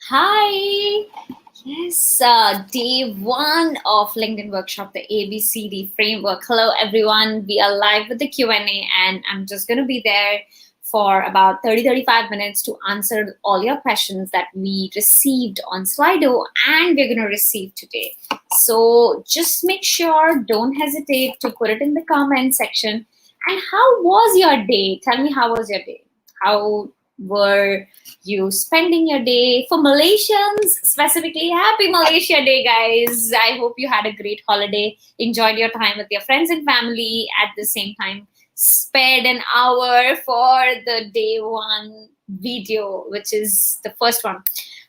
Hi. Yes, day one of LinkedIn workshop, the ABCD framework. Hello, everyone. We are live with the Q&A, and I'm just going to be there for about 30-35 minutes to answer all your questions that we received on Slido and we're going to receive today. So just make sure, don't hesitate to put it in the comment section. And how was your day? Tell me, how was your day? How were you spending your day? For Malaysians specifically, happy Malaysia Day, guys. I hope you had a great holiday, enjoyed your time with your friends and family, at the same time spared an hour for the day one video, which is the first one.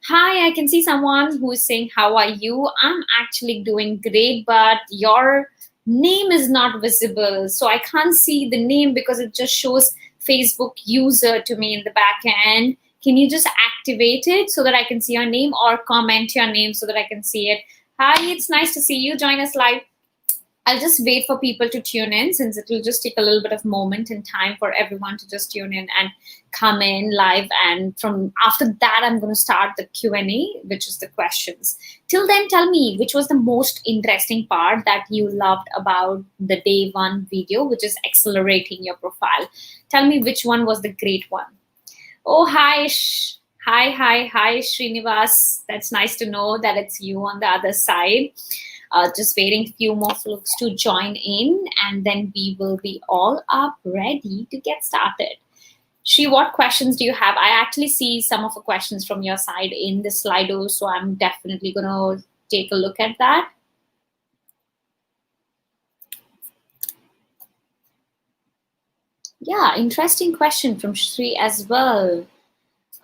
Hi, I can see someone who is saying, how are you? I'm actually doing great, but your name is not visible. So I can't see the name because it just shows Facebook user to me in the back end. Can you just activate it so that I can see your name, or comment your name so that I can see it? Hi, it's nice to see you. Join us live. I'll just wait for people to tune in, since it will just take a little bit of moment and time for everyone to just tune in and come in live. And from after that, I'm going to start the Q&A, which is the questions. Till then, tell me, which was the most interesting part that you loved about the day one video, which is accelerating your profile? Tell me which one was the great one. Oh, hi. Hi, Srinivas. That's nice to know that it's you on the other side. Just waiting a few more folks to join in, and then we will be all up ready to get started. Shri, what questions do you have? I actually see some of the questions from your side in the Slido, so I'm definitely going to take a look at that. Yeah, interesting question from Shri as well.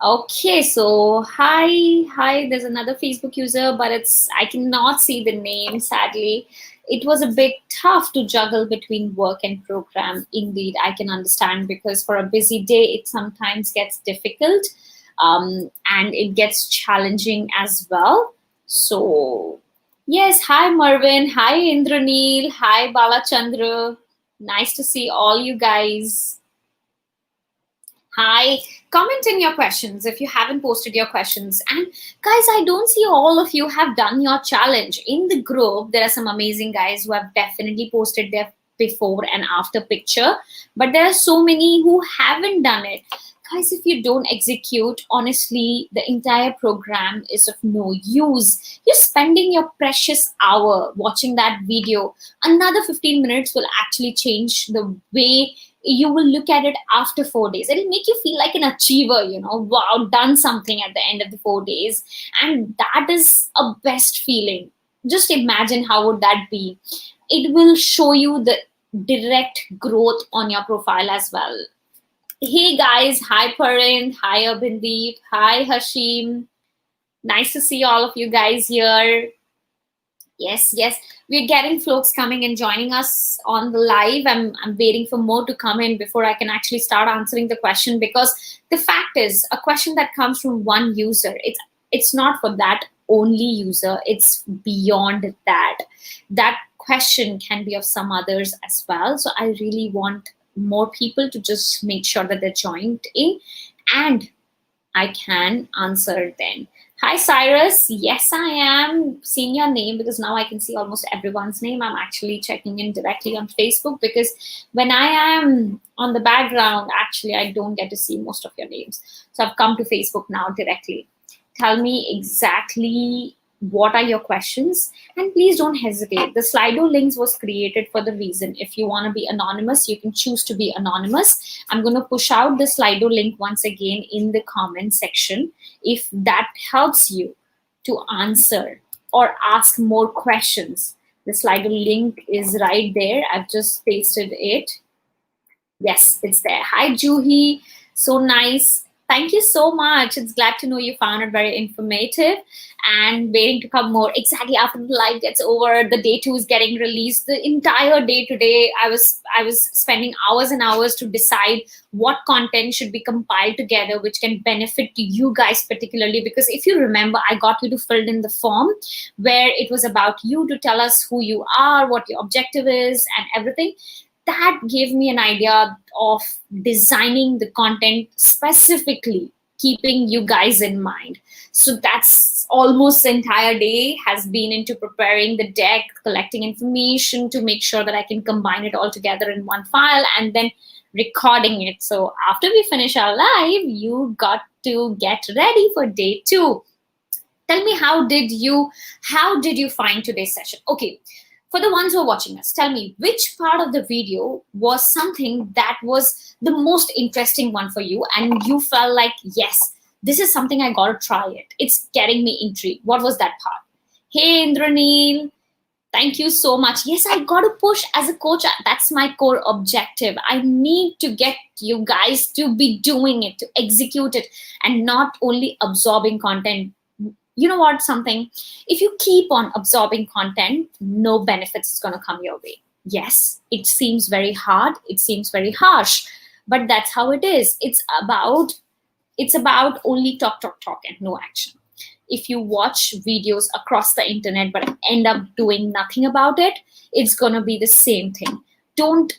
Okay, so hi, there's another Facebook user, but I cannot see the name, sadly. It was a bit tough to juggle between work and program. Indeed, I can understand, because for a busy day, it sometimes gets difficult, and it gets challenging as well. So, yes, hi Marvin, hi Indraneel, hi Balachandra. Nice to see all you guys. Hi, comment in your questions if you haven't posted your questions. And guys, I don't see all of you have done your challenge. In the group, there are some amazing guys who have definitely posted their before and after picture, but there are so many who haven't done it. Guys, if you don't execute, honestly, the entire program is of no use. You're spending your precious hour watching that video. Another 15 minutes will actually change the way you will look at it after 4 days. It'll make you feel like an achiever, wow, done something at the end of the 4 days. And that is a best feeling. Just imagine how would that be. It will show you the direct growth on your profile as well. Hey guys, hi Parin, hi Abhindeep, hi Hashim. Nice to see all of you guys here. Yes, we're getting folks coming and joining us on the live. I'm waiting for more to come in before I can actually start answering the question, because the fact is, a question that comes from one user, it's not for that only user, it's beyond that. That question can be of some others as well. So I really want more people to just make sure that they're joined in, and I can answer then. Hi, Cyrus. Yes, I am seeing your name, because now I can see almost everyone's name. I'm actually checking in directly on Facebook, because when I am on the background, actually, I don't get to see most of your names. So I've come to Facebook now directly. Tell me exactly what are your questions, and please don't hesitate. The Slido links was created for the reason. If you want to be anonymous, you can choose to be anonymous. I'm going to push out the Slido link once again in the comment section. If that helps you to answer or ask more questions, the Slido link is right there. I've just pasted it. Yes, it's there. Hi, Juhi. So nice. Thank you so much. It's glad to know you found it very informative, and waiting to come more. Exactly after the live gets over, the day two is getting released. The entire day today, I was spending hours and hours to decide what content should be compiled together, which can benefit to you guys particularly. Because if you remember, I got you to fill in the form where it was about you to tell us who you are, what your objective is, and everything. That gave me an idea of designing the content specifically keeping you guys in mind. So that's almost the entire day has been into preparing the deck, collecting information to make sure that I can combine it all together in one file, and then recording it. So after we finish our live, you got to get ready for day 2. Tell me, how did you find today's session? Okay, for the ones who are watching us, tell me which part of the video was something that was the most interesting one for you, and you felt like, yes, this is something I gotta try it. It's getting me intrigued. What was that part? Hey, Indraneel, thank you so much. Yes, I got to push as a coach. That's my core objective. I need to get you guys to be doing it, to execute it, and not only absorbing content. You know what, something, if you keep on absorbing content, no benefits is going to come your way. Yes, it seems very hard, it seems very harsh, but that's how it is. It's about only talk and no action. If you watch videos across the internet but end up doing nothing about it, it's going to be the same thing. Don't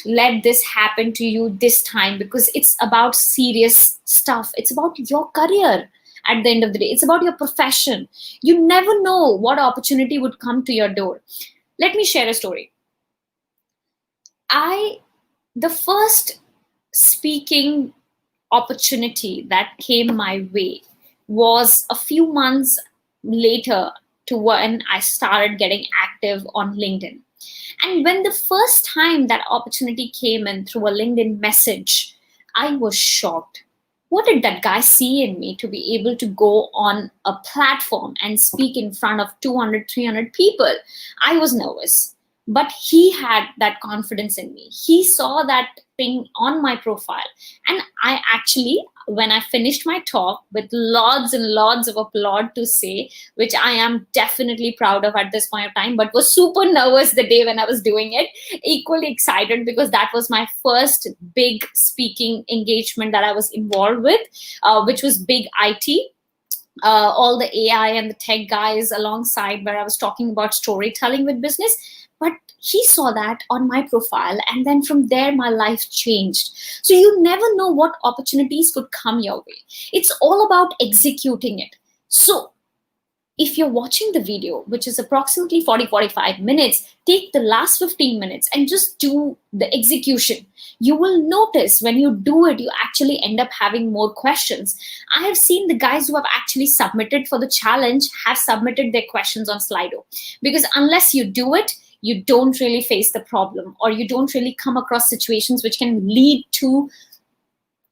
let this happen to you this time, because it's about serious stuff. It's about your career. At the end of the day, it's about your profession. You never know what opportunity would come to your door. Let me share a story. The first speaking opportunity that came my way was a few months later to when I started getting active on LinkedIn. And when the first time that opportunity came in through a LinkedIn message, I was shocked. What did that guy see in me to be able to go on a platform and speak in front of 200, 300 people? I was nervous, but he had that confidence in me. He saw that thing on my profile. And I actually, when I finished my talk with lots and lots of applaud to say, which I am definitely proud of at this point of time, but was super nervous the day when I was doing it, equally excited because that was my first big speaking engagement that I was involved with, which was big IT. All the AI and the tech guys alongside, where I was talking about storytelling with business. But he saw that on my profile, and then from there my life changed. So you never know what opportunities could come your way. It's all about executing it. So if you're watching the video, which is approximately 40-45 minutes, take the last 15 minutes and just do the execution. You will notice when you do it, you actually end up having more questions. I have seen the guys who have actually submitted for the challenge have submitted their questions on Slido, because unless you do it, you don't really face the problem, or you don't really come across situations which can lead to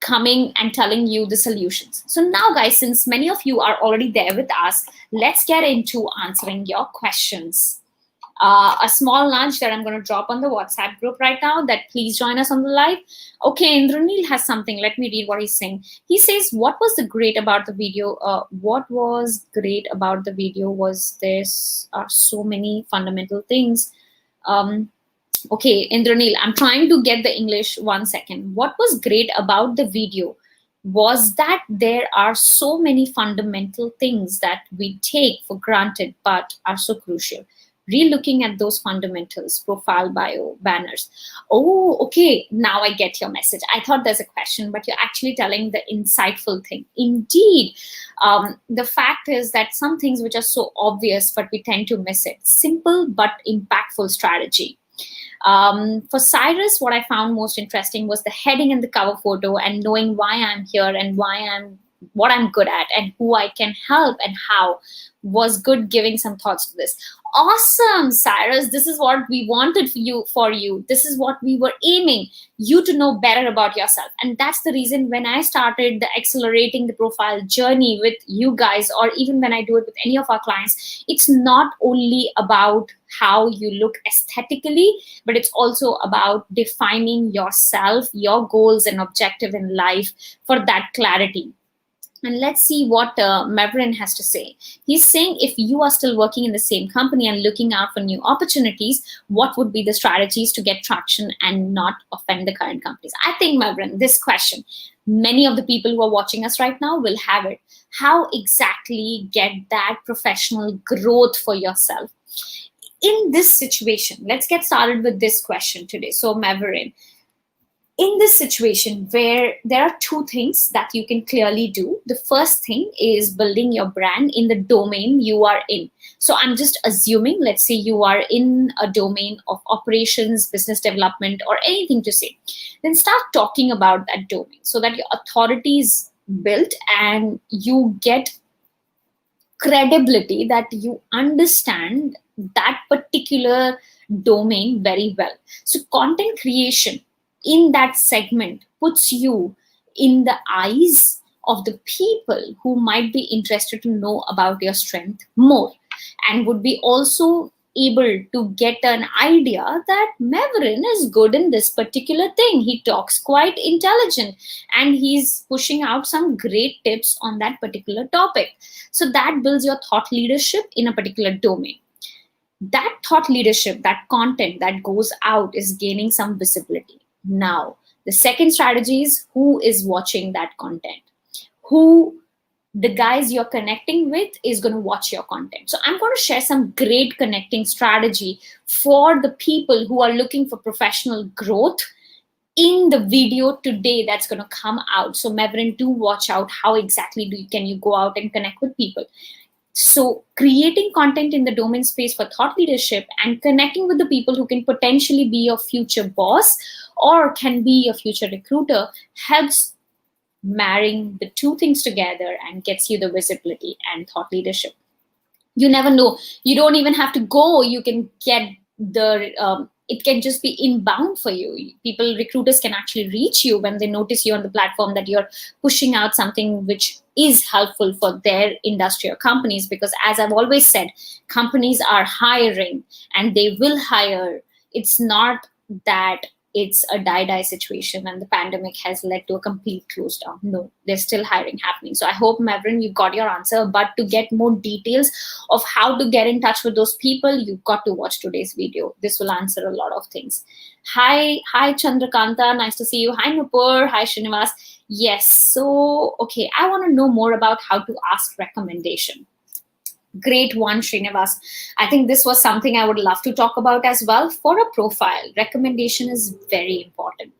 coming and telling you the solutions. So now, guys, since many of you are already there with us, let's get into answering your questions. A small nudge that I'm going to drop on the WhatsApp group right now, that please join us on the live. Okay, Indraneel has something. Let me read what he's saying. He says, what was the great about the video? What was great about the video was there's so many fundamental things. Okay, Indraneel, I'm trying to get the English. 1 second. What was great about the video was that there are so many fundamental things that we take for granted but are so crucial. Relooking at those fundamentals, profile, bio, banners. Oh, okay, now I get your message. I thought there's a question, but you're actually telling the insightful thing. Indeed, the fact is that some things which are so obvious, but we tend to miss it. Simple but impactful strategy. For Cyrus, what I found most interesting was the heading and the cover photo, and knowing why I'm here and what I'm good at and who I can help and how was good, giving some thoughts to this. Awesome, Cyrus. This is what we wanted for you. This is what we were aiming, you to know better about yourself. And that's the reason when I started the accelerating the profile journey with you guys, or even when I do it with any of our clients, it's not only about how you look aesthetically, but it's also about defining yourself, your goals and objective in life for that clarity. And let's see what Mavrin has to say. He's saying, if you are still working in the same company and looking out for new opportunities, what would be the strategies to get traction and not offend the current companies? I think, Mavrin, this question, many of the people who are watching us right now will have it. How exactly get that professional growth for yourself? In this situation, let's get started with this question today. So, Mavrin, in this situation where there are two things that you can clearly do. The first thing is building your brand in the domain you are in. So I'm just assuming, let's say you are in a domain of operations, business development, or anything to say. Then start talking about that domain so that your authority is built and you get credibility, that you understand that particular domain very well. So content creation in that segment puts you in the eyes of the people who might be interested to know about your strength more, and would be also able to get an idea that Maverin is good in this particular thing. He talks quite intelligent and he's pushing out some great tips on that particular topic. So that builds your thought leadership in a particular domain. That thought leadership, that content that goes out is gaining some visibility. Now, the second strategy is who is watching that content. Who the guys you're connecting with is going to watch your content. So I'm going to share some great connecting strategy for the people who are looking for professional growth in the video today that's going to come out. So Maverin, do watch out how exactly can you go out and connect with people. So creating content in the domain space for thought leadership and connecting with the people who can potentially be your future boss or can be your future recruiter helps marrying the two things together and gets you the visibility and thought leadership. You never know. You don't even have to go. You can get it can just be inbound for you. People, recruiters can actually reach you when they notice you on the platform that you're pushing out something which is helpful for their industry or companies. Because as I've always said, companies are hiring and they will hire. It's not that it's a die situation and the pandemic has led to a complete close down. No, there's still hiring happening. So I hope, Maverin, you got your answer. But to get more details of how to get in touch with those people, you've got to watch today's video. This will answer a lot of things. Hi Chandrakanta, nice to see you. Hi Nupur, hi Srinivas. Yes, so okay, I want to know more about how to ask recommendation. Great one, Srinivas. I think this was something I would love to talk about as well. For a profile, recommendation is very important.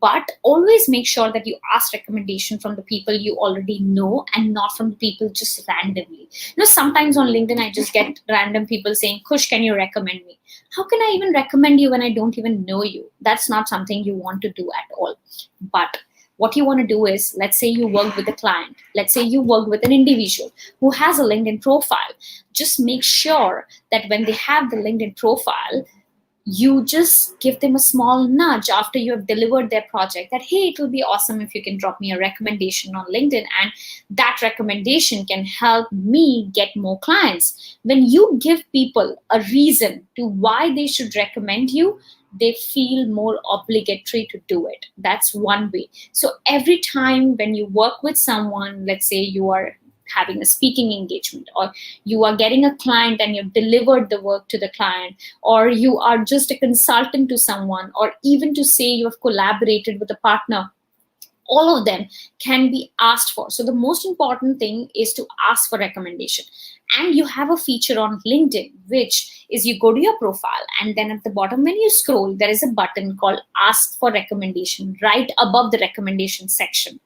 But always make sure that you ask recommendation from the people you already know and not from the people just randomly. Sometimes on LinkedIn, I just get random people saying, Kush, can you recommend me? How can I even recommend you when I don't even know you? That's not something you want to do at all. But what you want to do is, let's say you work with a client, let's say you work with an individual who has a LinkedIn profile. Just make sure that when they have the LinkedIn profile, you just give them a small nudge after you have delivered their project that, hey, it will be awesome if you can drop me a recommendation on LinkedIn, and that recommendation can help me get more clients. When you give people a reason to why they should recommend you, they feel more obligatory to do it. That's one way. So every time when you work with someone, let's say you are having a speaking engagement, or you are getting a client and you've delivered the work to the client, or you are just a consultant to someone, or even to say you have collaborated with a partner, all of them can be asked for. So the most important thing is to ask for recommendation. And you have a feature on LinkedIn, which is you go to your profile and then at the bottom when you scroll, there is a button called ask for recommendation right above the recommendation section.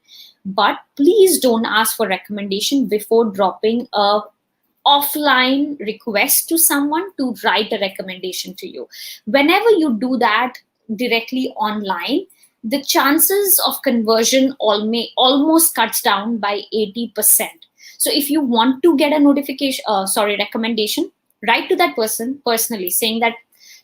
But please don't ask for recommendation before dropping a offline request to someone to write a recommendation to you. Whenever you do that directly online, the chances of conversion almost cuts down by 80%. So if you want to get a recommendation, write to that person personally saying that,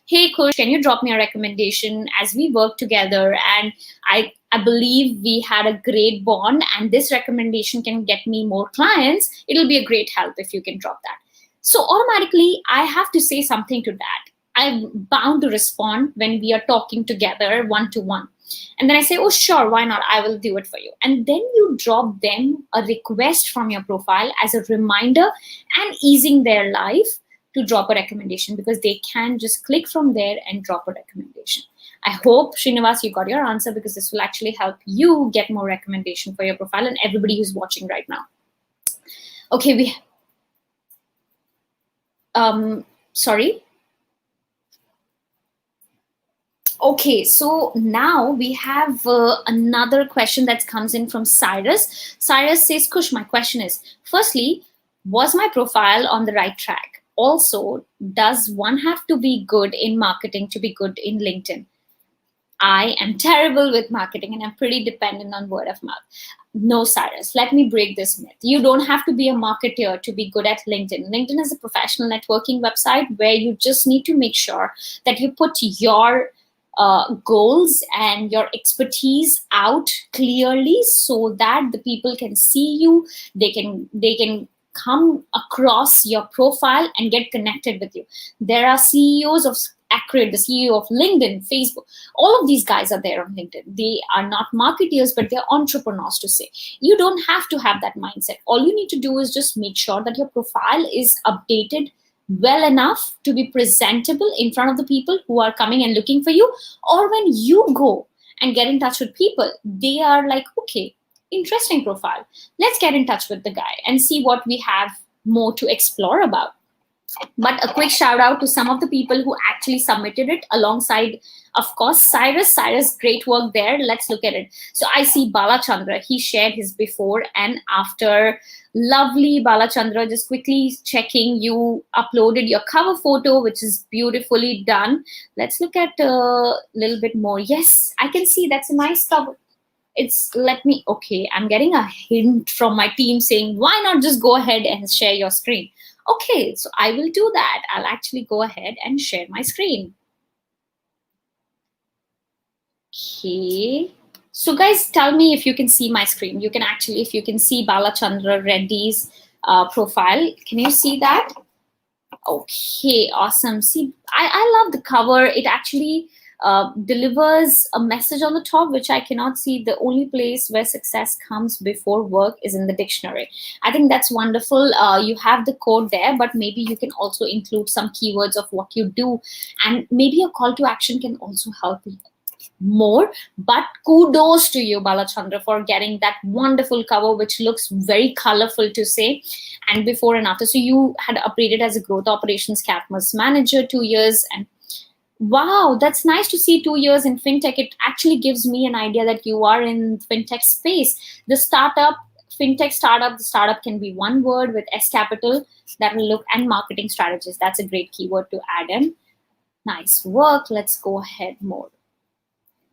hey Kush, can you drop me a recommendation as we work together, and I believe we had a great bond and this recommendation can get me more clients. It'll be a great help if you can drop that. So automatically I have to say something to that. I'm bound to respond when we are talking together one-to-one. And then I say, oh, sure, why not? I will do it for you. And then you drop them a request from your profile as a reminder and easing their life to drop a recommendation, because they can just click from there and drop a recommendation. I hope, Srinivas, you got your answer, because this will actually help you get more recommendation for your profile and everybody who's watching right now. Okay, sorry. Okay, so now we have another question that comes in from Cyrus. Cyrus says, Kush, my question is, firstly, was my profile on the right track? Also, does one have to be good in marketing to be good in LinkedIn? I am terrible with marketing and I'm pretty dependent on word of mouth. No, Cyrus, let me break this myth. You don't have to be a marketer to be good at LinkedIn. LinkedIn is a professional networking website where you just need to make sure that you put your goals and your expertise out clearly so that the people can see you. They can come across your profile and get connected with you. There are CEOs of Accurate, the CEO of LinkedIn, Facebook, all of these guys are there on LinkedIn. They are not marketers, but they're entrepreneurs to say. You don't have to have that mindset. All you need to do is just make sure that your profile is updated well enough to be presentable in front of the people who are coming and looking for you. Or when you go and get in touch with people, they are like, okay, interesting profile. Let's get in touch with the guy and see what we have more to explore about. But a quick shout out to some of the people who actually submitted it alongside, of course, Cyrus, great work there. Let's look at it. So I see Balachandra, he shared his before and after. Lovely, Balachandra, just quickly checking, you uploaded your cover photo, which is beautifully done. Let's look at a little bit more. Yes, I can see that's a nice cover. Okay, I'm getting a hint from my team saying, why not just go ahead and share your screen? Okay, so I will do that. I'll actually go ahead and share my screen. Okay. So guys, tell me if you can see my screen. You can actually, if you can see Balachandra Reddy's profile, can you see that? Okay, awesome. See, I love the cover. It actually delivers a message on the top, which I cannot see. The only place where success comes before work is in the dictionary. I think that's wonderful. You have the code there, but maybe you can also include some keywords of what you do. And maybe a call to action can also help you more. But kudos to you, Balachandra, for getting that wonderful cover, which looks very colorful to say, and before and after. So you had upgraded as a growth operations capmus manager 2 years, and wow, that's nice to see 2 years in fintech. It actually gives me an idea that you are in fintech space. The fintech startup, the startup can be one word with S capital. That will look, and marketing strategist. That's a great keyword to add in. Nice work. Let's go ahead more.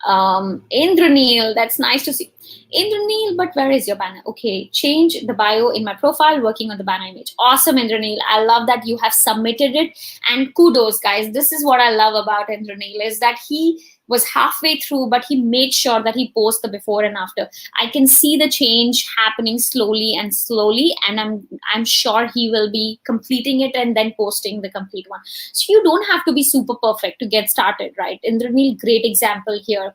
Indranil, that's nice to see. Indranil, but where is your banner? Okay, change the bio in my profile, working on the banner image. Awesome, Indranil. I love that you have submitted it. And kudos, guys. This is what I love about Indranil, is that he was halfway through, but he made sure that he posts the before and after. I can see the change happening slowly, and I'm sure he will be completing it and then posting the complete one. So you don't have to be super perfect to get started, right? Indranil, great example here.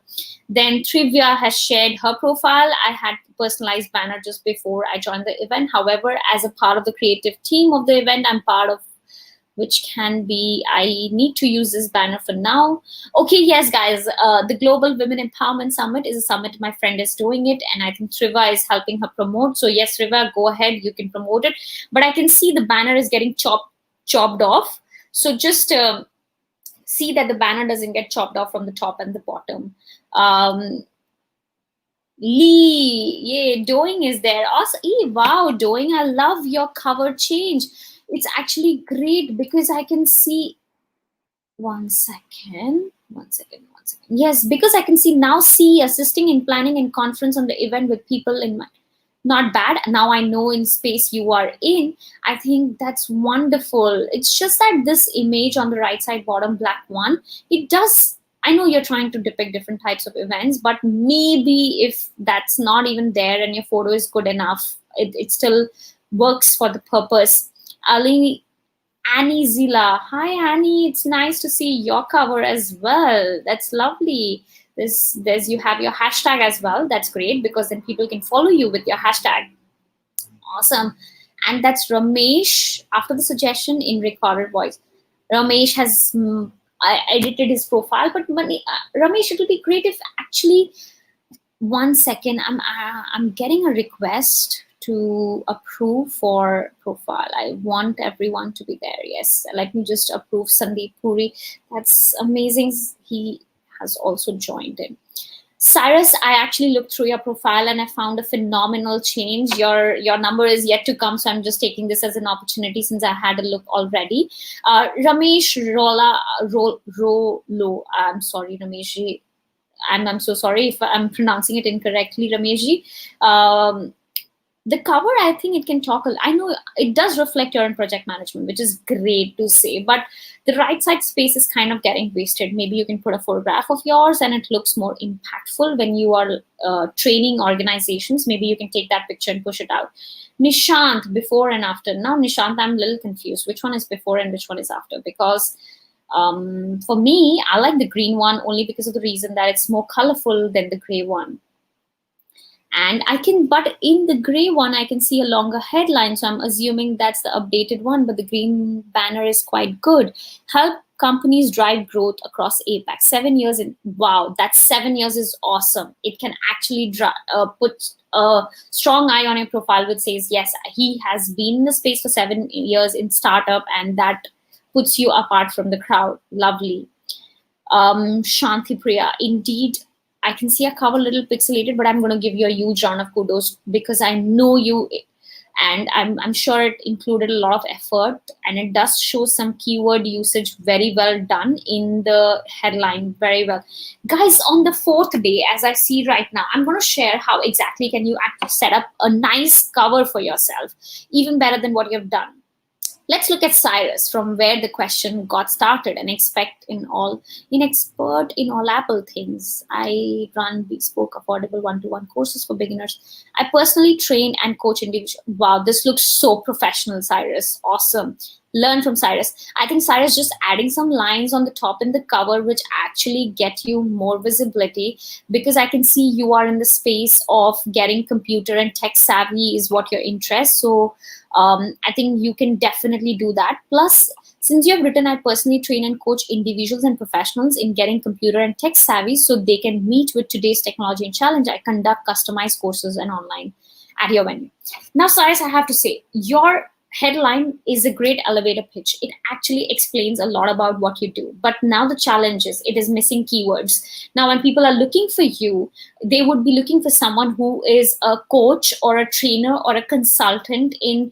Then Trivia has shared her profile. I had personalized banner just before I joined the event. However, as a part of the creative team of the event, I'm part of, which can be, I need to use this banner for now. Okay, yes, guys, the Global Women Empowerment Summit is a summit. My friend is doing it, and I think Triva is helping her promote. So yes, Triva, go ahead, you can promote it. But I can see the banner is getting chopped off. So just see that the banner doesn't get chopped off from the top and the bottom. Lee, yeah, Doing is there. Also, wow, Doing, I love your cover change. It's actually great because I can see, one second. Yes, because I can see now, see assisting in planning and conference on the event with people in my, not bad. Now I know in space you are in. I think that's wonderful. It's just that this image on the right side bottom, black one, it does, I know you're trying to depict different types of events, but maybe if that's not even there and your photo is good enough, it still works for the purpose. Annie Zila. Hi, Annie. It's nice to see your cover as well. That's lovely. There's you have your hashtag as well. That's great because then people can follow you with your hashtag. Awesome. And that's Ramesh after the suggestion in recorded voice. Ramesh has I edited his profile, but Ramesh, it will be great if actually, one second, I'm getting a request to approve for profile. I want everyone to be there. Yes, let me just approve Sandeep Puri. That's amazing. He has also joined in. Cyrus, I actually looked through your profile and I found a phenomenal change. Your number is yet to come, so I'm just taking this as an opportunity since I had a look already. Ramesh Rolo, I'm sorry, Ramesh. I'm so sorry if I'm pronouncing it incorrectly, Rameshji. The cover, I think it can talk. I know it does reflect your own project management, which is great to say, but the right side space is kind of getting wasted. Maybe you can put a photograph of yours and it looks more impactful when you are training organizations. Maybe you can take that picture and push it out. Nishant, before and after. Now, Nishant, I'm a little confused. Which one is before and which one is after? Because for me, I like the green one only because of the reason that it's more colorful than the gray one. And but in the gray one, I can see a longer headline. So I'm assuming that's the updated one, but the green banner is quite good. Help companies drive growth across APAC. 7 years in, wow, that 7 years is awesome. It can actually put a strong eye on your profile, which says, yes, he has been in the space for 7 years in startup, and that puts you apart from the crowd. Lovely. Shanti Priya, indeed, I can see a cover a little pixelated, but I'm going to give you a huge round of kudos because I know you, and I'm sure it included a lot of effort, and it does show some keyword usage very well done in the headline, very well. Guys, on the 4th day, as I see right now, I'm going to share how exactly can you actually set up a nice cover for yourself, even better than what you've done. Let's look at Cyrus, from where the question got started. An expert in all Apple things. I run bespoke, affordable one-to-one courses for beginners. I personally train and coach individuals. Wow, this looks so professional, Cyrus. Awesome. Learn from Cyrus. I think Cyrus just adding some lines on the top in the cover, which actually get you more visibility, because I can see you are in the space of getting computer and tech savvy is what your interest. So I think you can definitely do that. Plus, since you have written, I personally train and coach individuals and professionals in getting computer and tech savvy so they can meet with today's technology and challenge. I conduct customized courses and online at your venue. Now, Cyrus, I have to say, your headline is a great elevator pitch. It actually explains a lot about what you do. But now the challenge is it is missing keywords. Now, when people are looking for you, they would be looking for someone who is a coach or a trainer or a consultant in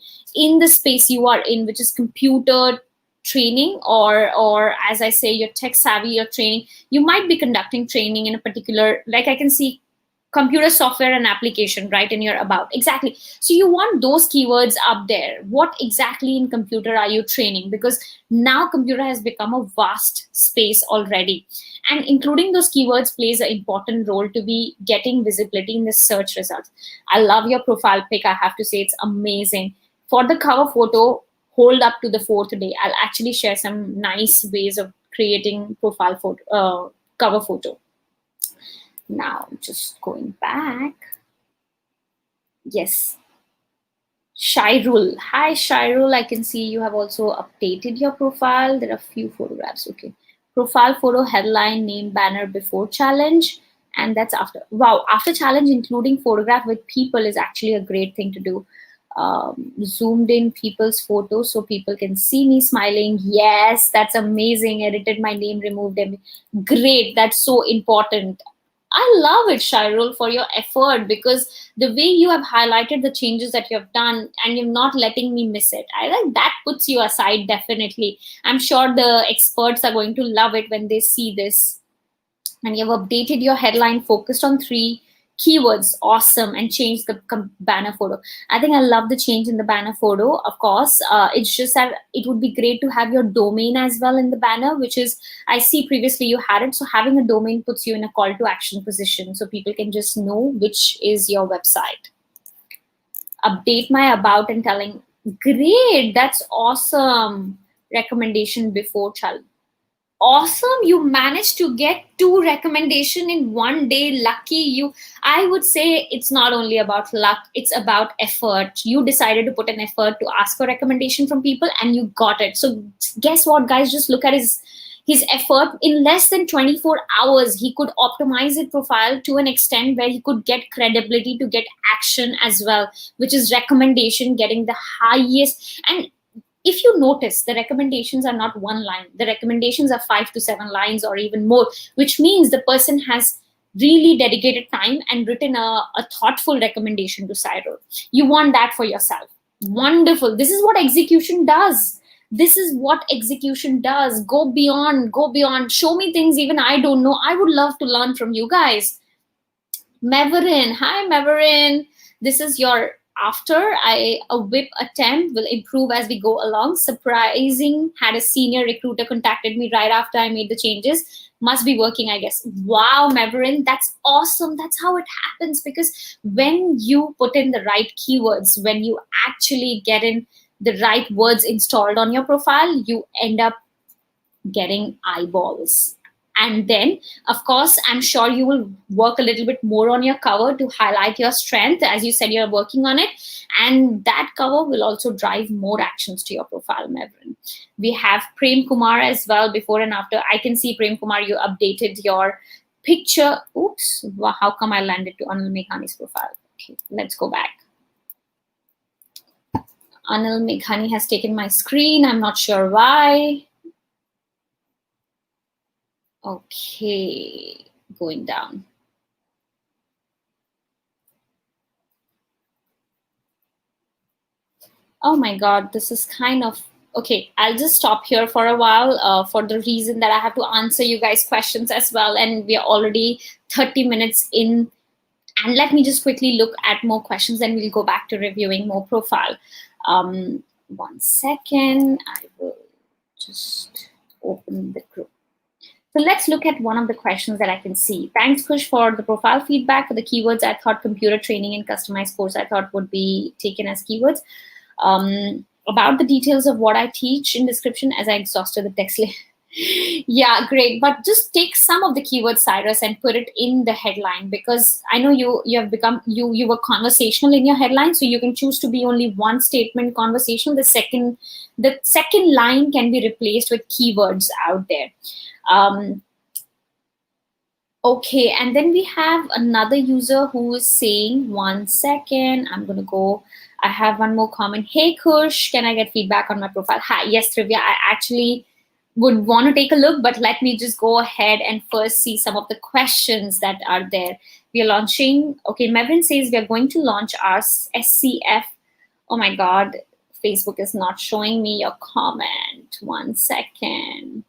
the space you are in, which is computer training, or as I say, you're tech savvy, you're training. You might be conducting training in a particular, like I can see computer software and application right in your about. Exactly. So you want those keywords up there. What exactly in computer are you training? Because now computer has become a vast space already. And including those keywords plays an important role to be getting visibility in the search results. I love your profile pic. I have to say it's amazing. For the cover photo, hold up to the 4th day. I'll actually share some nice ways of creating profile photo, cover photo. Now, just going back. Yes. Shairul. Hi, Shairul. I can see you have also updated your profile. There are a few photographs. Okay. Profile photo, headline, name, banner, before challenge. And that's after. Wow. After challenge, including photograph with people is actually a great thing to do. Zoomed in people's photos so people can see me smiling. Yes, that's amazing. Edited my name, removed them. Great. That's so important. I love it, Shairul, for your effort, because the way you have highlighted the changes that you have done and you're not letting me miss it. I like that puts you aside, definitely. I'm sure the experts are going to love it when they see this. And you've updated your headline, focused on 3 keywords. Awesome. And changed the banner photo. I think I love the change in the banner photo. Of course, it's just that it would be great to have your domain as well in the banner, which is, I see previously you had it. So having a domain puts you in a call to action position so people can just know which is your website. Update my about and telling. Great. That's awesome. Recommendation before challenge. Awesome. You managed to get 2 recommendations in 1 day. Lucky you. I would say it's not only about luck, it's about effort. You decided to put an effort to ask for recommendation from people and you got it. So guess what, guys? Just look at his effort. In less than 24 hours, he could optimize his profile to an extent where he could get credibility to get action as well, which is recommendation, getting the highest. And if you notice, the recommendations are not one line. The recommendations are 5 to 7 lines or even more, which means the person has really dedicated time and written a thoughtful recommendation to Cyril. You want that for yourself. Wonderful. This is what execution does. This is what execution does. Go beyond, go beyond. Show me things even I don't know. I would love to learn from you guys. Maverin, hi Maverin. This is your after. A whip attempt will improve as we go along. Surprising, had a senior recruiter contacted me right after I made the changes. Must be working, I guess. Wow, Maverin, that's awesome. That's how it happens, because when you put in the right keywords, when you actually get in the right words installed on your profile, you end up getting eyeballs. And then, of course, I'm sure you will work a little bit more on your cover to highlight your strength. As you said, you're working on it. And that cover will also drive more actions to your profile, Maverin. We have Prem Kumar as well, before and after. I can see, Prem Kumar, you updated your picture. Oops, how come I landed to Anil Meghani's profile? Okay, let's go back. Anil Meghani has taken my screen. I'm not sure why. Okay, going down. Oh my God, this is kind of, okay, I'll just stop here for a while for the reason that I have to answer you guys' questions as well. And we are already 30 minutes in. And let me just quickly look at more questions, and we'll go back to reviewing more profile. 1 second, I will just open the group. So let's look at one of the questions that I can see. Thanks, Kush, for the profile feedback. For the keywords, I thought computer training and customized course, I thought would be taken as keywords. About the details of what I teach in description, as I exhausted the text. Yeah, great. But just take some of the keywords, Cyrus, and put it in the headline, because I know you have become, you were conversational in your headline, so you can choose to be only one statement conversational. The second line can be replaced with keywords out there. Okay, and then we have another user who is saying, 1 second, I'm gonna go. I have one more comment. Hey Kush, can I get feedback on my profile? Hi, yes, Trivia, I actually would want to take a look, but let me just go ahead and first see some of the questions that are there. We are launching, okay, Mevin says we are going to launch our SCF. Oh my God, Facebook is not showing me your comment. 1 second.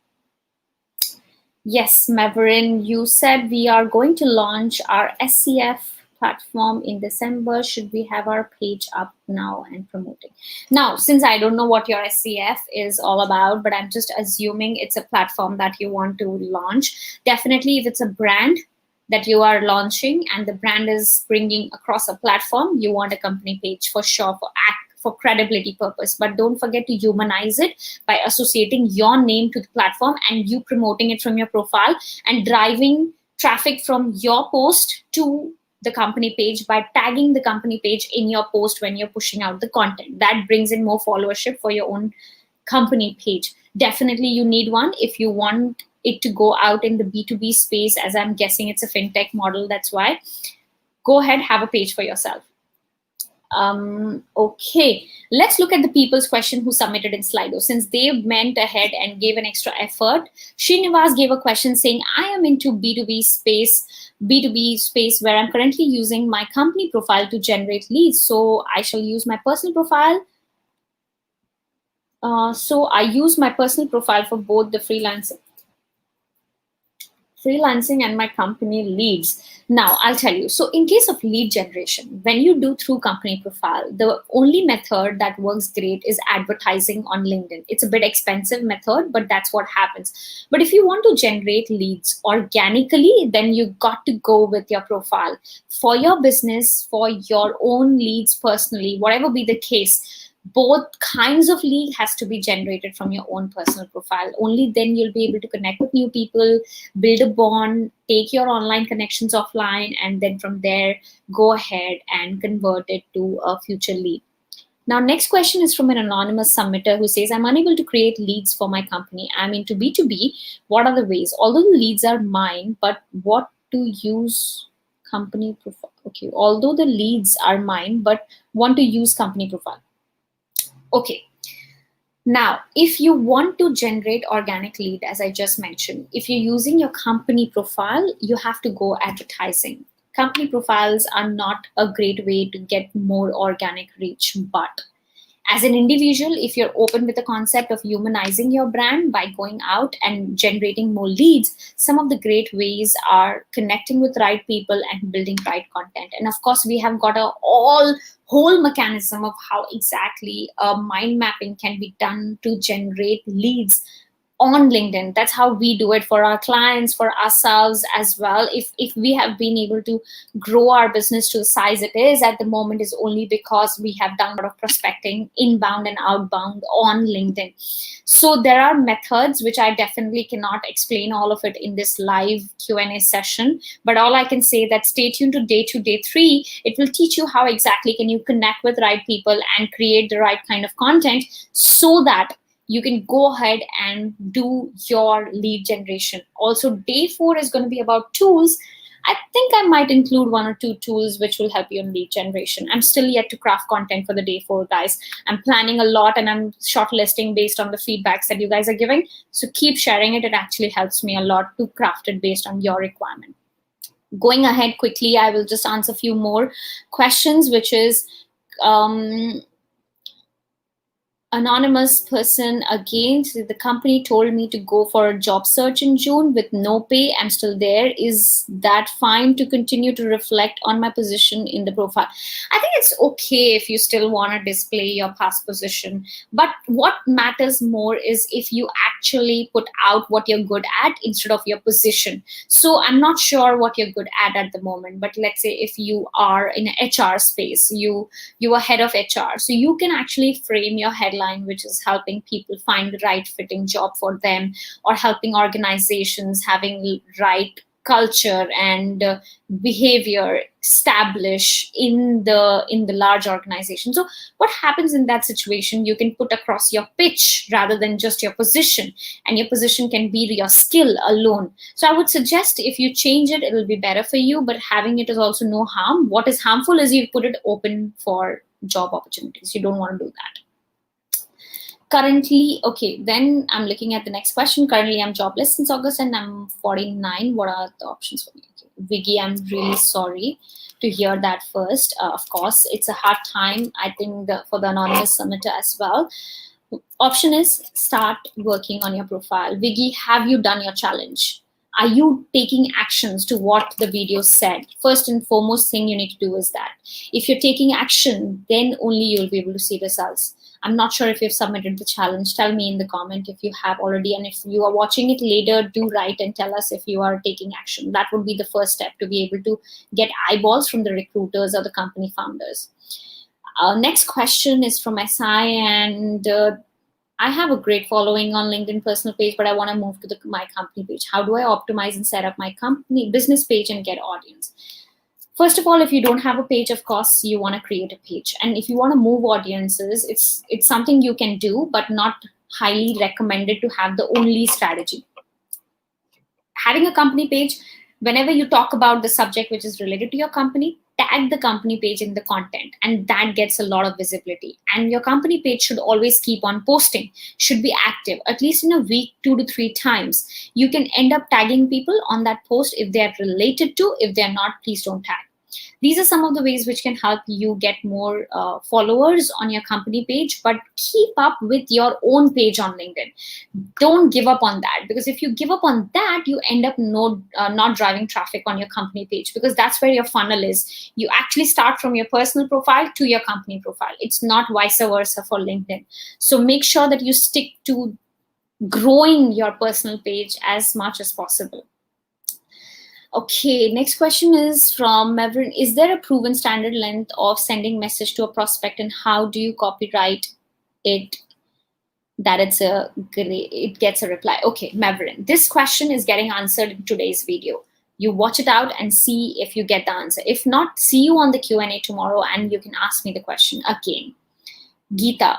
Yes, Maverin, you said we are going to launch our SCF platform in December. Should we have our page up now and promoting? Now, since I don't know what your SCF is all about, but I'm just assuming it's a platform that you want to launch. Definitely, if it's a brand that you are launching and the brand is bringing across a platform, you want a company page for sure, for credibility purpose. But don't forget to humanize it by associating your name to the platform and you promoting it from your profile and driving traffic from your post to the company page by tagging the company page in your post when you're pushing out the content. That brings in more followership for your own company page. Definitely you need one if you want it to go out in the B2B space, as I'm guessing it's a fintech model, that's why. Go ahead, have a page for yourself. Okay, let's look at the people's question who submitted in Slido. Since they went ahead and gave an extra effort, Srinivas gave a question saying, I am into B2B space where I'm currently using my company profile to generate leads. So I shall use my personal profile. So I use my personal profile for both the freelancing and my company leads. Now I'll tell you, so in case of lead generation, when you do through company profile, the only method that works great is advertising on LinkedIn. It's a bit expensive method, but that's what happens. But if you want to generate leads organically, then you got to go with your profile for your business, for your own leads personally, whatever be the case. Both kinds of lead has to be generated from your own personal profile. Only then you'll be able to connect with new people, build a bond, take your online connections offline, and then from there, go ahead and convert it to a future lead. Now, next question is from an anonymous submitter who says, I'm unable to create leads for my company. I'm into B2B. What are the ways? Although the leads are mine, but what to use company profile? Okay, although the leads are mine, but want to use company profile. Okay, Now, if you want to generate organic lead, as I just mentioned, if you're using your company profile, you have to go advertising. Company profiles are not a great way to get more organic reach, but as an individual, if you're open with the concept of humanizing your brand by going out and generating more leads, some of the great ways are connecting with right people and building right content. And of course, we have got a whole mechanism of how exactly mind mapping can be done to generate leads on LinkedIn. That's how we do it for our clients, for ourselves as well. If we have been able to grow our business to the size it is at the moment, is only because we have done a lot of prospecting inbound and outbound on LinkedIn. So there are methods which I definitely cannot explain all of it in this live Q&A session, but all I can say that stay tuned to day 3. It will teach you how exactly can you connect with right people and create the right kind of content so that you can go ahead and do your lead generation. Also, day 4 is going to be about tools. I think I might include 1 or 2 tools which will help you in lead generation. I'm still yet to craft content for the day 4, guys. I'm planning a lot and I'm shortlisting based on the feedbacks that you guys are giving. So keep sharing it. It actually helps me a lot to craft it based on your requirement. Going ahead quickly, I will just answer a few more questions, which is, anonymous person again, so the company told me to go for a job search in June with no pay. I'm still there. Is that fine to continue to reflect on my position in the profile? I think it's okay if you still want to display your past position, but what matters more is if you actually put out what you're good at instead of your position. So I'm not sure what you're good at the moment, but let's say if you are in an HR space, you are head of HR, so you can actually frame your headline, which is helping people find the right fitting job for them, or helping organizations having right culture and behavior establish in the large organization. So what happens in that situation, you can put across your pitch rather than just your position, and your position can be your skill alone. So I would suggest if you change it, it'll be better for you, but having it is also no harm. What is harmful is you put it open for job opportunities. You don't want to do that. Currently, okay, then I'm looking at the next question. Currently, I'm jobless since August and I'm 49. What are the options for me? Okay. Viggy, I'm really sorry to hear that first. Of course, it's a hard time, I think, for the anonymous submitter as well. Option is start working on your profile. Viggy, have you done your challenge? Are you taking actions to what the video said? First and foremost thing you need to do is that. If you're taking action, then only you'll be able to see results. I'm not sure if you've submitted the challenge. Tell me in the comment if you have already. And if you are watching it later, do write and tell us if you are taking action. That would be the first step to be able to get eyeballs from the recruiters or the company founders. Next question is from SI, and I have a great following on LinkedIn personal page, but I want to move to my company page. How do I optimize and set up my company business page and get audience? First of all, if you don't have a page, of course, you want to create a page. And if you want to move audiences, it's something you can do, but not highly recommended to have the only strategy. Having a company page, whenever you talk about the subject which is related to your company, tag the company page in the content, and that gets a lot of visibility. And your company page should always keep on posting, should be active, at least in a week, 2 to 3 times. You can end up tagging people on that post if they are related to. If they're not, please don't tag. These are some of the ways which can help you get more followers on your company page, but keep up with your own page on LinkedIn. Don't give up on that, because if you give up on that, you end up not driving traffic on your company page, because that's where your funnel is. You actually start from your personal profile to your company profile. It's not vice versa for LinkedIn. So make sure that you stick to growing your personal page as much as possible. Okay, next question is from Maverick. Is there a proven standard length of sending message to a prospect, and how do you copyright it that it gets a reply? Okay, Maverick, this question is getting answered in today's video. You watch it out and see if you get the answer. If not, see you on the Q&A tomorrow and you can ask me the question again. Geeta,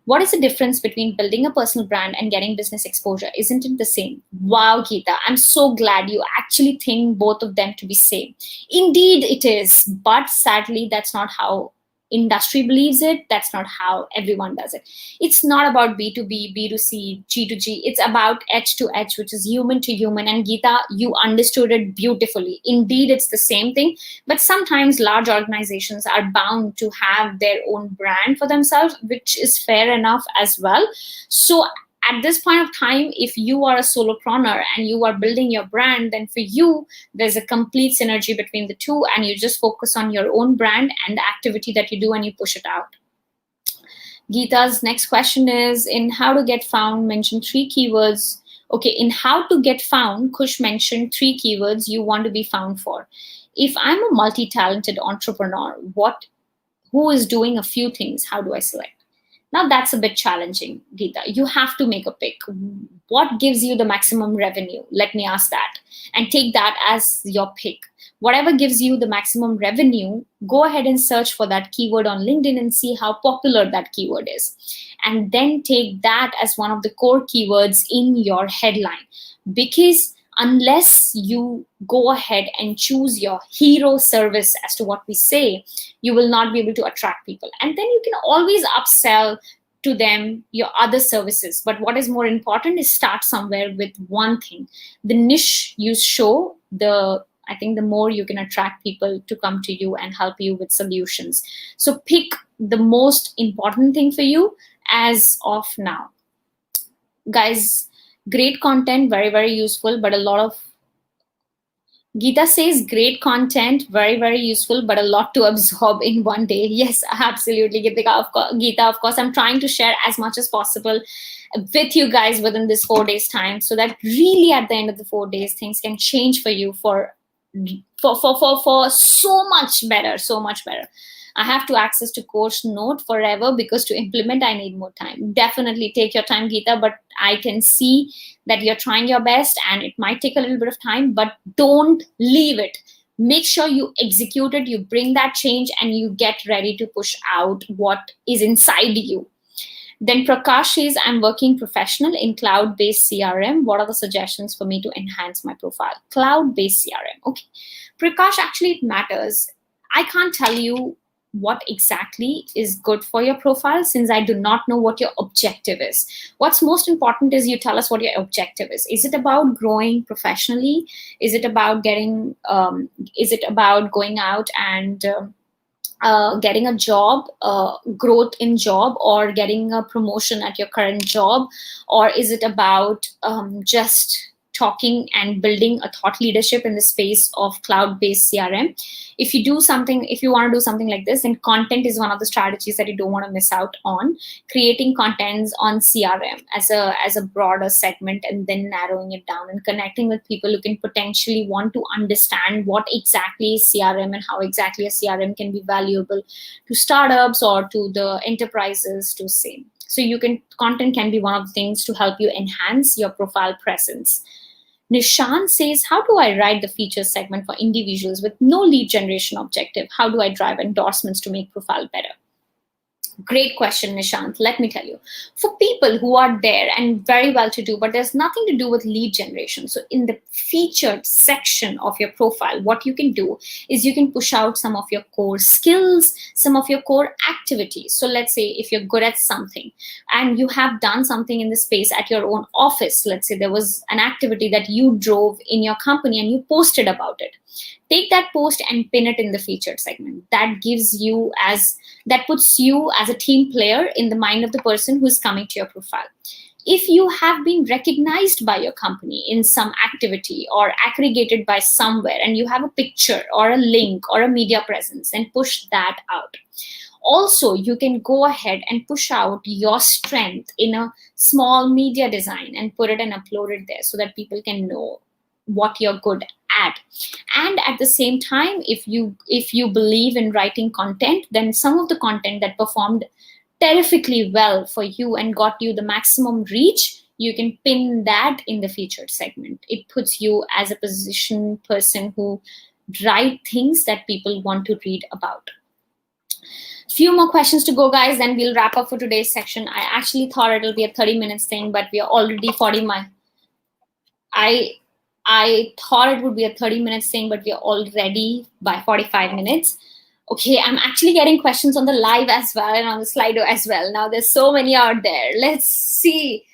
what is the difference between building a personal brand and getting business exposure? Isn't it the same? Wow, Geeta, I'm so glad you actually think both of them to be same. Indeed it is, but sadly that's not how industry believes it, that's not how everyone does it. It's not about B2B, B2C, G2G. It's about edge to edge, which is human to human. And Geeta, you understood it beautifully. Indeed, it's the same thing. But sometimes large organizations are bound to have their own brand for themselves, which is fair enough as well. So at this point of time, if you are a solopreneur and you are building your brand, then for you, there's a complete synergy between the two, and you just focus on your own brand and the activity that you do and you push it out. Geeta's next question is, in how to get found, mention 3 keywords. Okay, in how to get found, Kush mentioned 3 keywords you want to be found for. If I'm a multi-talented entrepreneur, who is doing a few things, how do I select? Now that's a bit challenging, Geeta. You have to make a pick. What gives you the maximum revenue? Let me ask that. And take that as your pick. Whatever gives you the maximum revenue, go ahead and search for that keyword on LinkedIn and see how popular that keyword is. And then take that as one of the core keywords in your headline. Because unless you go ahead and choose your hero service, as to what we say, you will not be able to attract people. And then you can always upsell to them your other services. But what is more important is start somewhere with one thing. The niche you show, I think the more you can attract people to come to you and help you with solutions. So pick the most important thing for you as of now. Guys, great content, very, very useful, but a lot of, Geeta says great content, very, very useful, but a lot to absorb in one day. Yes, absolutely, Geeta, of course, I'm trying to share as much as possible with you guys within this 4 days time, so that really at the end of the 4 days, things can change for you for so much better, so much better. I have to access to course note forever because to implement, I need more time. Definitely take your time, Geeta, but I can see that you're trying your best and it might take a little bit of time, but don't leave it. Make sure you execute it, you bring that change, and you get ready to push out what is inside you. Then Prakash says, I'm working professional in cloud-based CRM. What are the suggestions for me to enhance my profile? Cloud-based CRM. Okay. Prakash, actually it matters. I can't tell you what exactly is good for your profile, since I do not know what your objective is. What's most important is you tell us what your objective is. Is it about growing professionally? Is it about getting, is it about going out and getting a job, growth in job, or getting a promotion at your current job? Or is it about just talking and building a thought leadership in the space of cloud-based CRM? If you want to do something like this, then content is one of the strategies that you don't want to miss out on. Creating contents on CRM as a broader segment, and then narrowing it down and connecting with people who can potentially want to understand what exactly is CRM and how exactly a CRM can be valuable to startups or to the enterprises to say. So content can be one of the things to help you enhance your profile presence. Nishan says, how do I write the features segment for individuals with no lead generation objective? How do I drive endorsements to make profile better? Great question, Nishant. Let me tell you, for people who are there and very well to do, but there's nothing to do with lead generation. So in the featured section of your profile, what you can do is you can push out some of your core skills, some of your core activities. So let's say if you're good at something and you have done something in the space at your own office, let's say there was an activity that you drove in your company and you posted about it. Take that post and pin it in the featured segment. That puts you as a team player in the mind of the person who's coming to your profile. If you have been recognized by your company in some activity or aggregated by somewhere, and you have a picture or a link or a media presence, then push that out. Also, you can go ahead and push out your strength in a small media design and put it and upload it there so that people can know what you're good at. And at the same time, if you believe in writing content, then some of the content that performed terrifically well for you and got you the maximum reach, you can pin that in the featured segment. It puts you as a person who write things that people want to read about. Few more questions to go, guys, then we'll wrap up for today's section. I actually thought it'll be a 30 minutes thing, but we are already I thought it would be a 30 minutes thing, but we are already by 45 minutes. Okay, I'm actually getting questions on the live as well and on the Slido as well. Now there's so many out there. Let's see.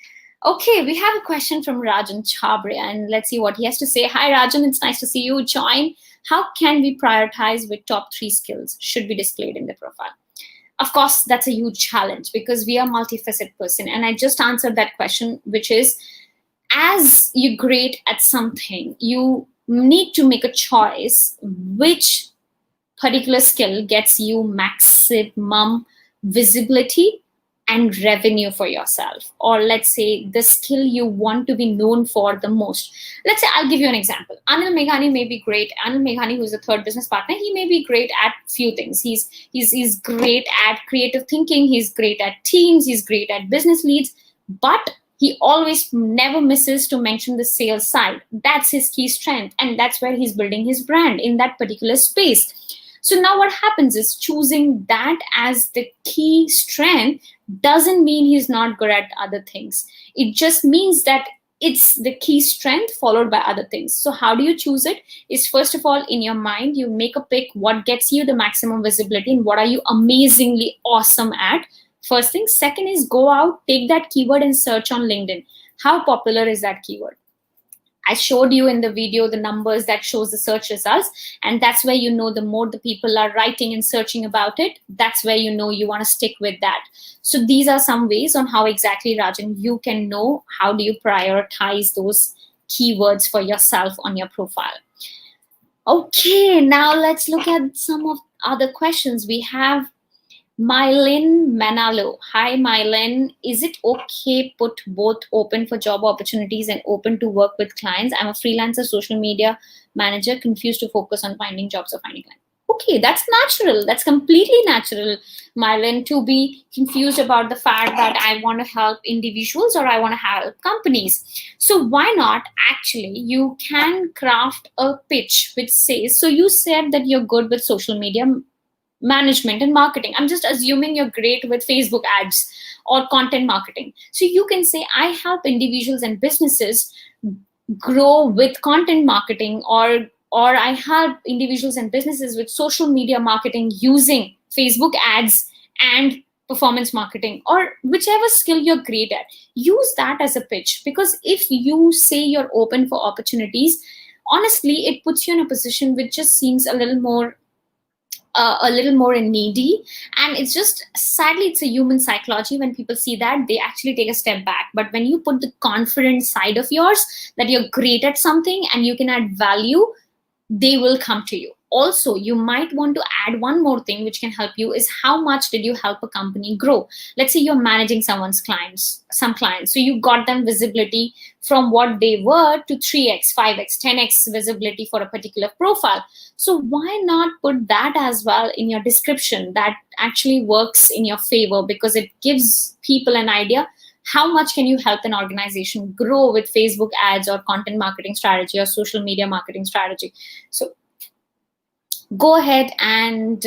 Okay, we have a question from Rajan Chabria, and let's see what he has to say. Hi, Rajan. It's nice to see you join. How can we prioritize with top 3 skills should be displayed in the profile? Of course, that's a huge challenge because we are multifaceted person. And I just answered that question, which is as you're great at something, you need to make a choice which particular skill gets you maximum visibility and revenue for yourself, or let's say the skill you want to be known for the most. Let's say, I'll give you an example. Anil Meghani may be great. Anil Meghani, who's a third business partner, he may be great at few things. He's great at creative thinking, he's great at teams, he's great at business leads, but he always never misses to mention the sales side. That's his key strength, and that's where he's building his brand in that particular space. So now what happens is choosing that as the key strength doesn't mean he's not good at other things. It just means that it's the key strength followed by other things. So how do you choose it? Is first of all, in your mind, you make a pick what gets you the maximum visibility and what are you amazingly awesome at. First thing. Second is go out, take that keyword and search on LinkedIn. How popular is that keyword? I showed you in the video the numbers that shows the search results, and that's where you know the more the people are writing and searching about it, that's where you know you want to stick with that. So these are some ways on how exactly, Rajan, you can know how do you prioritize those keywords for yourself on your profile. Okay, now let's look at some of other questions. We have Mylin Manalo. Hi, Mylin. Is it okay put both open for job opportunities and open to work with clients? I'm a freelancer social media manager, confused to focus on finding jobs or finding clients. Okay, that's natural. That's completely natural, Mylin, to be confused about the fact that I want to help individuals or I want to help companies. So why not actually you can craft a pitch which says, so you said that you're good with social media management and marketing. I'm just assuming you're great with Facebook ads or content marketing. So you can say, I help individuals and businesses grow with content marketing, or I help individuals and businesses with social media marketing using Facebook ads and performance marketing, or whichever skill you're great at. Use that as a pitch, because if you say you're open for opportunities, honestly, it puts you in a position which just seems a little more needy, and it's just, sadly, it's a human psychology. When people see that, they actually take a step back. But when you put the confident side of yours that you're great at something and you can add value, they will come to you. Also, you might want to add one more thing which can help you is how much did you help a company grow. Let's say you're managing some clients. So you got them visibility from what they were to 3x, 5x, 10x visibility for a particular profile. So why not put that as well in your description? That actually works in your favor because it gives people an idea how much can you help an organization grow with Facebook ads or content marketing strategy or social media marketing strategy. So go ahead and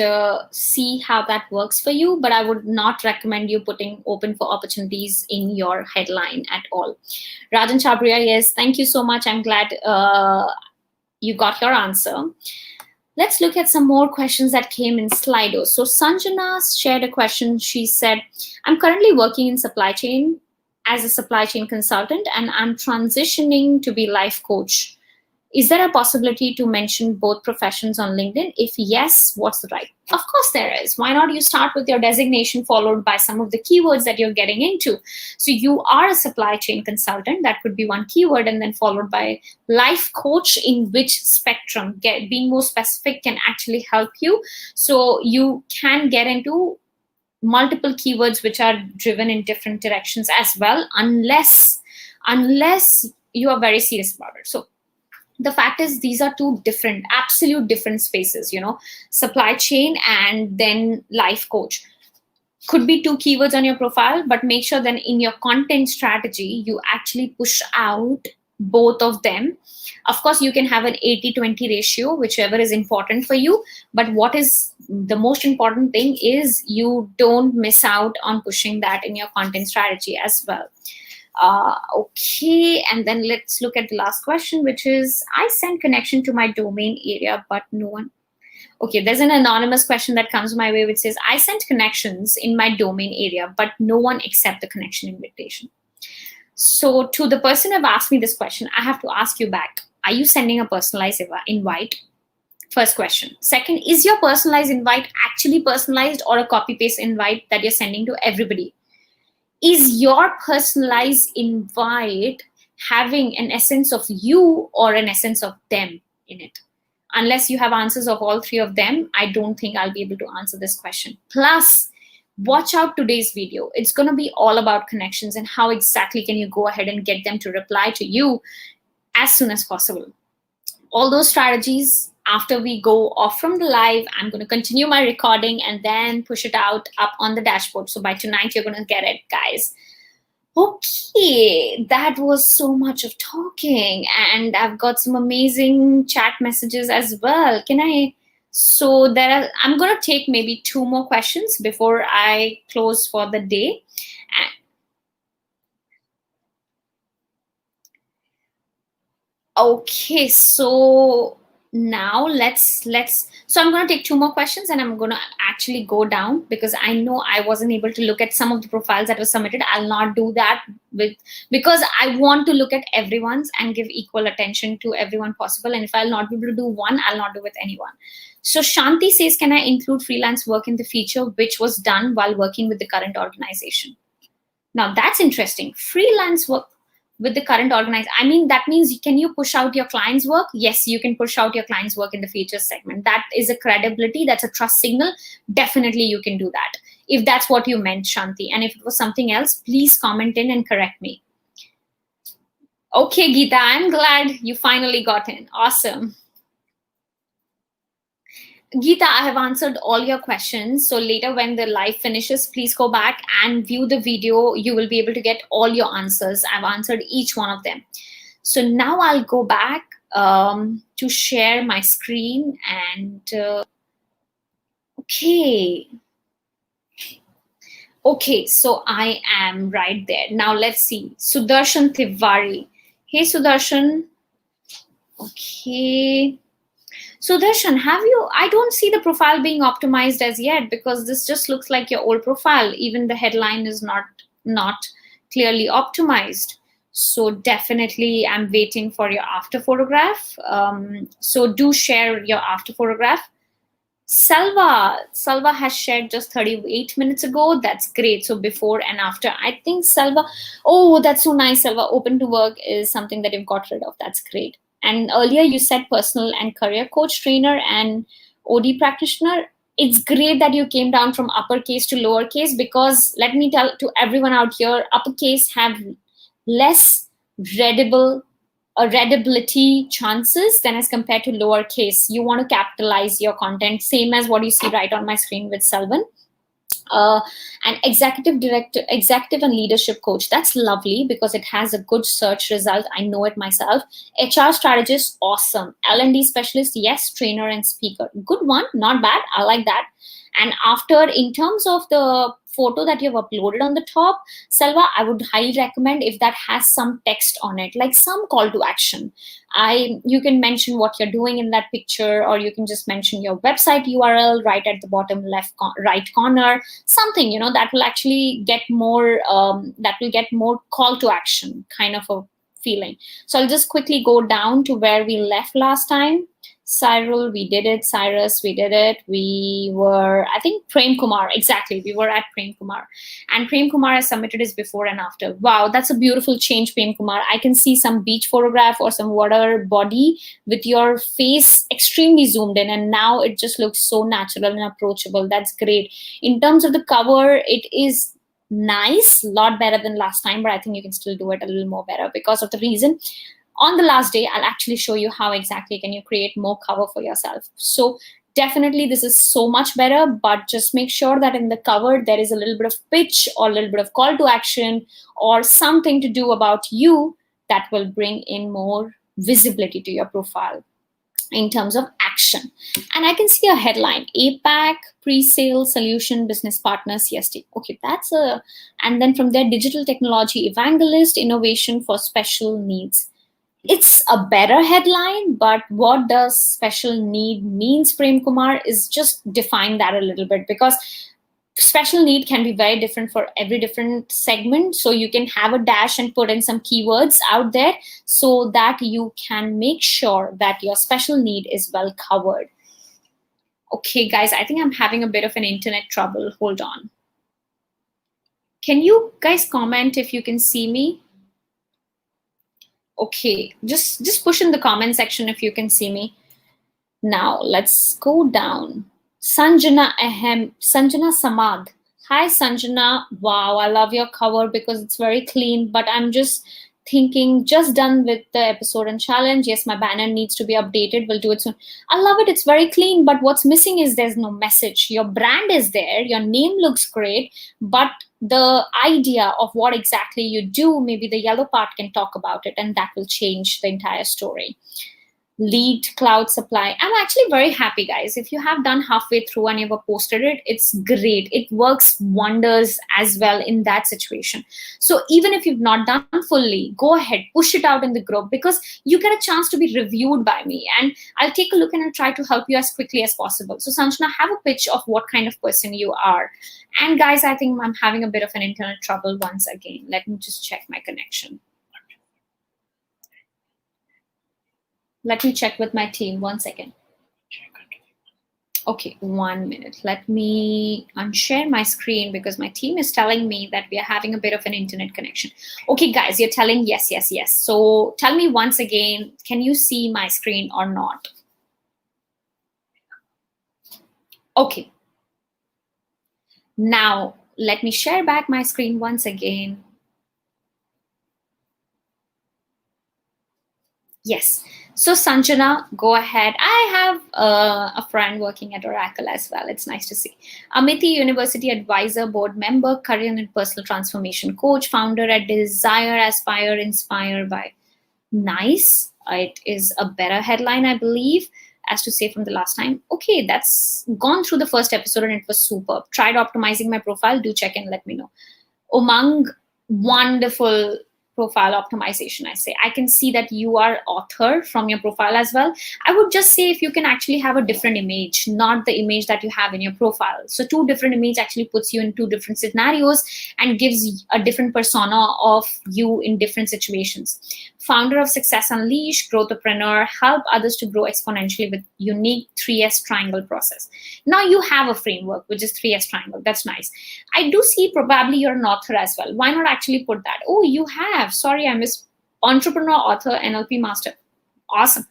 see how that works for you, but I would not recommend you putting open for opportunities in your headline at all. Rajan Chabria, yes, thank you so much. I'm glad you got your answer. Let's look at some more questions that came in Slido. So Sanjana shared a question. She said, I'm currently working in supply chain as a supply chain consultant, and I'm transitioning to be life coach. Is there a possibility to mention both professions on LinkedIn? If yes, what's the right? Of course there is. Why not you start with your designation followed by some of the keywords that you're getting into? So you are a supply chain consultant. That could be one keyword, and then followed by life coach. In which spectrum? Being more specific can actually help you. So you can get into multiple keywords which are driven in different directions as well, unless you are very serious about it. So the fact is, these are two different, absolute different spaces, supply chain and then life coach. Could be two keywords on your profile, but make sure then in your content strategy, you actually push out both of them. Of course, you can have an 80-20 ratio, whichever is important for you. But what is the most important thing is you don't miss out on pushing that in your content strategy as well. Okay, and then let's look at the last question, which is, I sent connection to my domain area, but no one. Okay, there's an anonymous question that comes my way which says, I sent connections in my domain area, but no one accept the connection invitation. So to the person who asked me this question, I have to ask you back. Are you sending a personalized invite? First question. Second, is your personalized invite actually personalized or a copy paste invite that you're sending to everybody? Is your personalized invite having an essence of you or an essence of them in it? Unless you have answers of all three of them, I don't think I'll be able to answer this question. Plus, watch out today's video. It's going to be all about connections and how exactly can you go ahead and get them to reply to you as soon as possible. All those strategies, after we go off from the live, I'm going to continue my recording and then push it out up on the dashboard. So by tonight, you're going to get it, guys. Okay, that was so much of talking, and I've got some amazing chat messages as well. So I'm going to take maybe 2 more questions before I close for the day. Okay, so now so I'm going to take 2 more questions and I'm going to actually go down because I know I wasn't able to look at some of the profiles that were submitted. I'll not do that because I want to look at everyone's and give equal attention to everyone possible. And if I'll not be able to do one, I'll not do with anyone. So Shanti says, can I include freelance work in the feature which was done while working with the current organization? Now that's interesting. Freelance work with the current organization. I mean, that means, can you push out your client's work? Yes, you can push out your client's work in the features segment. That is a credibility. That's a trust signal. Definitely you can do that. If that's what you meant, Shanti. And if it was something else, please comment in and correct me. Okay, Geeta, I'm glad you finally got in. Awesome. Geeta, I have answered all your questions. So later when the live finishes, please go back and view the video. You will be able to get all your answers. I've answered each one of them. So now I'll go back to share my screen and okay. Okay, so I am right there. Now let's see. Sudarshan Tiwari. Hey, Sudarshan. Okay. Sudarshan, I don't see the profile being optimized as yet because this just looks like your old profile. Even the headline is not clearly optimized. So definitely I'm waiting for your after photograph. So do share your after photograph. Salva has shared just 38 minutes ago. That's great. So before and after, I think Salva, oh, that's so nice. Salva, open to work is something that you've got rid of. That's great. And earlier you said personal and career coach, trainer, and OD practitioner. It's great that you came down from uppercase to lowercase because let me tell to everyone out here, uppercase have less readability chances than as compared to lowercase. You want to capitalize your content, same as what you see right on my screen with Selvan. An executive and leadership coach. That's lovely because it has a good search result. I know it myself. HR strategist, awesome. L&D specialist, yes. Trainer and speaker, good one, not bad. I like that. And after, in terms of the photo that you've uploaded on the top, Selva, I would highly recommend if that has some text on it, like some call to action. You can mention what you're doing in that picture, or you can just mention your website URL right at the bottom right corner, something, that will actually get more, call to action kind of a feeling. So I'll just quickly go down to where we left last time. Cyril, we did it. Cyrus, we did it. We were, I think, Prem Kumar. Exactly. We were at Prem Kumar. And Prem Kumar has submitted his before and after. Wow, that's a beautiful change, Prem Kumar. I can see some beach photograph or some water body with your face extremely zoomed in. And now it just looks so natural and approachable. That's great. In terms of the cover, it is nice, a lot better than last time, but I think you can still do it a little more better because of the reason. On the last day, I'll actually show you how exactly can you create more cover for yourself. So definitely this is so much better, but just make sure that in the cover, there is a little bit of pitch or a little bit of call to action or something to do about you that will bring in more visibility to your profile in terms of action. And I can see a headline, APAC, pre-sale solution business partners, CST. Okay, and then from there, digital technology evangelist, innovation for special needs. It's a better headline, but what does special need means, Prem Kumar, is just define that a little bit, because special need can be very different for every different segment. So you can have a dash and put in some keywords out there so that you can make sure that your special need is well covered. Okay, guys, I think I'm having a bit of an internet trouble. Hold on. Can you guys comment if you can see me? Okay, just push in the comment section if you can see me. Now let's go down. Sanjana Samad. Hi Sanjana. Wow, I love your cover because it's very clean, but I'm just thinking, just done with the episode and challenge. Yes, my banner needs to be updated. We'll do it soon. I love it. It's very clean, but what's missing is there's no message. Your brand is there, your name looks great, but the idea of what exactly you do, maybe the yellow part can talk about it, and that will change the entire story. Lead cloud supply. I'm actually very happy, guys. If you have done halfway through and you've posted it, it's great. It works wonders as well in that situation. So even if you've not done fully, go ahead, push it out in the group, because you get a chance to be reviewed by me, and I'll take a look and I'll try to help you as quickly as possible. So Sanjana, have a pitch of what kind of person you are. And guys, I think I'm having a bit of an internet trouble once again. Let me just check my connection. Let me check with my team. 1 second. Okay, 1 minute. Let me unshare my screen because my team is telling me that we are having a bit of an internet connection. Okay, guys, you're telling yes, yes, yes. So tell me once again, can you see my screen or not? Okay. Now, let me share back my screen once again. Yes. So Sanjana, go ahead. I have a friend working at Oracle as well. It's nice to see. Amity, University Advisor, Board Member, Career and Personal Transformation Coach, Founder at Desire, Aspire, Inspire by. Nice. It is a better headline, I believe, as to say from the last time. Okay, that's gone through the first episode and it was superb. Tried optimizing my profile. Do check and let me know. Umang, wonderful profile optimization. I can see that you are author from your profile as well. I would just say if you can actually have a different image, not the image that you have in your profile. So 2 different images actually puts you in 2 different scenarios and gives a different persona of you in different situations. Founder of Success Unleashed, growthpreneur, help others to grow exponentially with unique 3S triangle process. Now you have a framework, which is 3S triangle. That's nice. I do see probably you're an author as well. Why not actually put that? Oh, you have. Sorry, I missed. Entrepreneur, author, NLP master. Awesome.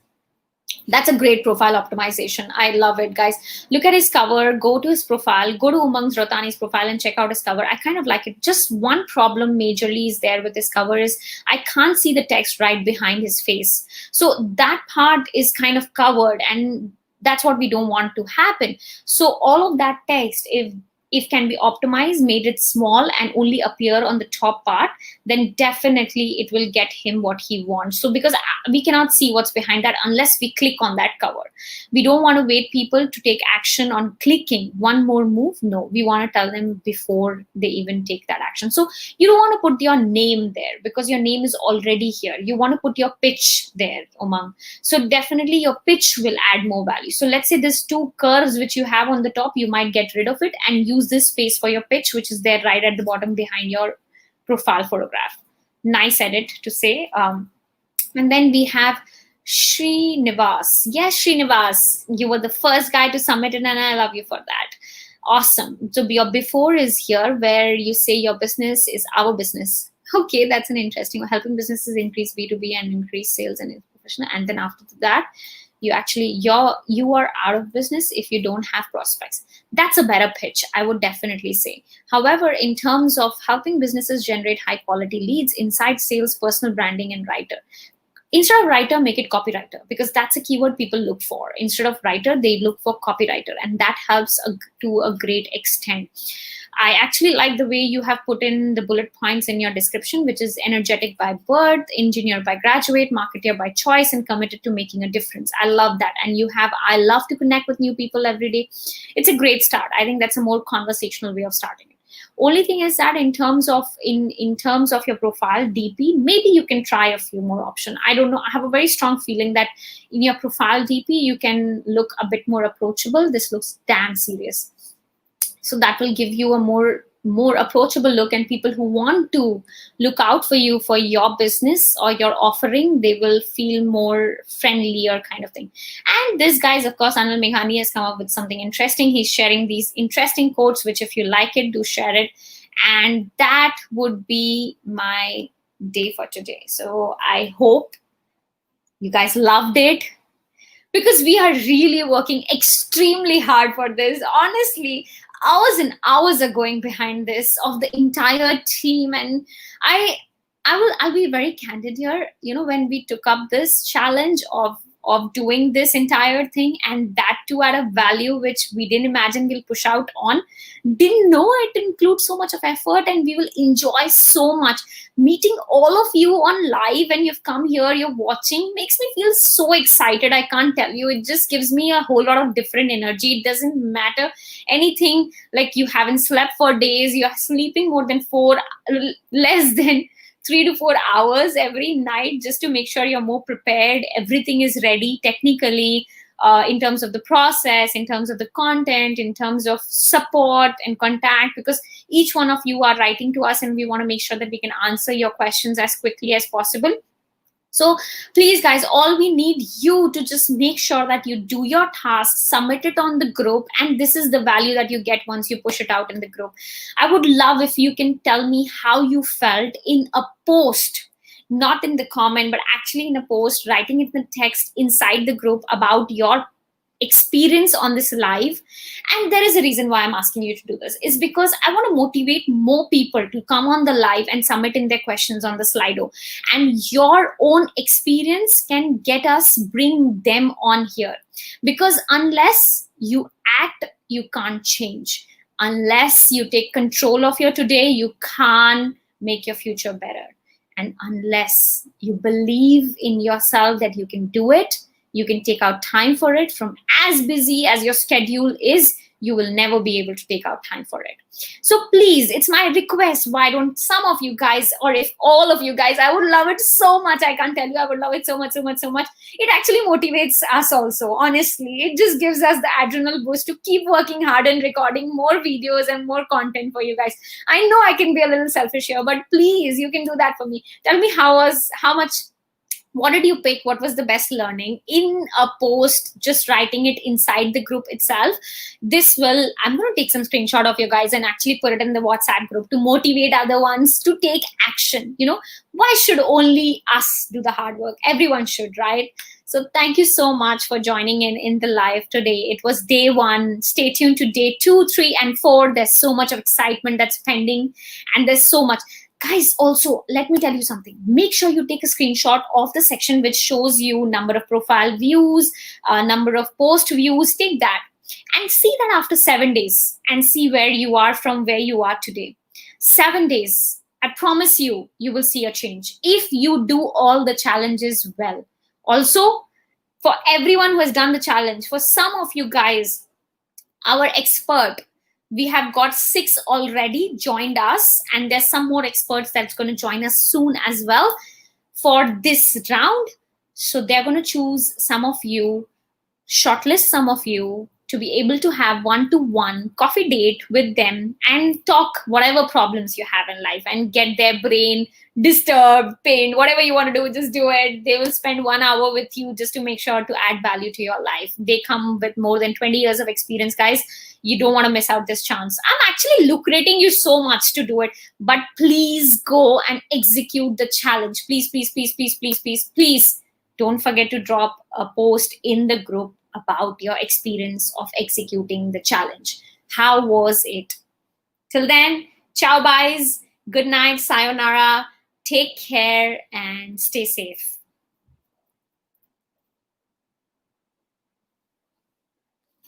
That's a great profile optimization. I love it, guys. Look at his cover, go to his profile, go to Umang Rotani's profile and check out his cover. I kind of like it. Just one problem majorly is there with his cover is I can't see the text right behind his face. So that part is kind of covered, and that's what we don't want to happen. So all of that text, if can be optimized, made it small and only appear on the top part, then definitely it will get him what he wants. So because we cannot see what's behind that unless we click on that cover. We don't want to wait people to take action on clicking one more move. No, we want to tell them before they even take that action. So you don't want to put your name there because your name is already here. You want to put your pitch there, Umang. So definitely your pitch will add more value. So let's say there's 2 curves which you have on the top, you might get rid of it and use this space for your pitch, which is there right at the bottom behind your profile photograph. Nice edit to say. And then we have Srinivas. Yes, Srinivas, you were the first guy to submit it and I love you for that. Awesome. So your before is here where you say your business is our business. Okay, that's an interesting. Helping businesses increase B2B and increase sales and professional. And then after that, you are out of business if you don't have prospects. That's a better pitch, I would definitely say. However, in terms of helping businesses generate high quality leads, inside sales, personal branding, and writer. Instead of writer, make it copywriter because that's a keyword people look for. Instead of writer, they look for copywriter, and that helps to a great extent. I actually like the way you have put in the bullet points in your description, which is energetic by birth, engineer by graduate, marketer by choice, and committed to making a difference. I love that. And you have, I love to connect with new people every day. It's a great start. I think that's a more conversational way of starting it. Only thing is that in terms of your profile DP, maybe you can try a few more options. I don't know. I have a very strong feeling that in your profile DP, you can look a bit more approachable. This looks damn serious. So that will give you a more approachable look, and people who want to look out for you for your business or your offering, they will feel more friendlier kind of thing. And this guy is, of course, Anil Meghani has come up with something interesting. He's sharing these interesting quotes, which if you like it, do share it. And that would be my day for today. So I hope you guys loved it, because we are really working extremely hard for this. Honestly, hours and hours are going behind this of the entire team. And I'll be very candid here. When we took up this challenge of doing this entire thing, and that too at a value which we didn't imagine we'll push out on, didn't know it includes so much of effort, and we will enjoy so much. Meeting all of you on live, and you've come here, you're watching, makes me feel so excited. I can't tell you. It just gives me a whole lot of different energy. It doesn't matter anything like you haven't slept for days, you're sleeping more than less than 3 to 4 hours every night, just to make sure you're more prepared. Everything is ready technically, in terms of the process, in terms of the content, in terms of support and contact, because each one of you are writing to us, and we want to make sure that we can answer your questions as quickly as possible. So please, guys, all we need you to just make sure that you do your task, submit it on the group, and this is the value that you get once you push it out in the group. I would love if you can tell me how you felt in a post, not in the comment, but actually in a post, writing it in the text inside the group about your experience on this live. And there is a reason why I'm asking you to do this, is because I want to motivate more people to come on the live and submit in their questions on the Slido, and your own experience can get us, bring them on here. Because unless you act, you can't change. Unless you take control of your today, you can't make your future better. And unless you believe in yourself that you can do it, you can take out time for it. From as busy as your schedule is, you will never be able to take out time for it. So please, it's my request. Why don't some of you guys, or if all of you guys, I would love it so much. I can't tell you, I would love it so much, so much, so much. It actually motivates us also, honestly. It just gives us the adrenal boost to keep working hard and recording more videos and more content for you guys. I know I can be a little selfish here, but please, you can do that for me. Tell me what did you pick? What was the best learning in a post? Just writing it inside the group itself. I'm going to take some screenshot of you guys and actually put it in the WhatsApp group to motivate other ones to take action. Why should only us do the hard work? Everyone should, right? So thank you so much for joining in the live today. It was day 1. Stay tuned to day 2, 3, and 4. There's so much of excitement that's pending, and there's so much. Guys, also, let me tell you something. Make sure you take a screenshot of the section which shows you number of profile views, number of post views. Take that and see that after 7 days, and see where you are from where you are today. 7 days, I promise you, you will see a change if you do all the challenges well. Also, for everyone who has done the challenge, for some of you guys, our expert, we have got 6 already joined us, and there's some more experts that's going to join us soon as well for this round. So they're going to choose some of you, shortlist some of you to be able to have one-to-one coffee date with them and talk whatever problems you have in life and get their brain disturbed, pained, whatever you want to do, just do it. They will spend 1 hour with you just to make sure to add value to your life. They come with more than 20 years of experience, guys. You don't want to miss out this chance. I'm actually lucrating you so much to do it, but please go and execute the challenge. Please, please, please, please, please, please, please don't forget to drop a post in the group about your experience of executing the challenge. How was it? Till then, ciao, guys. Good night, sayonara. Take care and stay safe.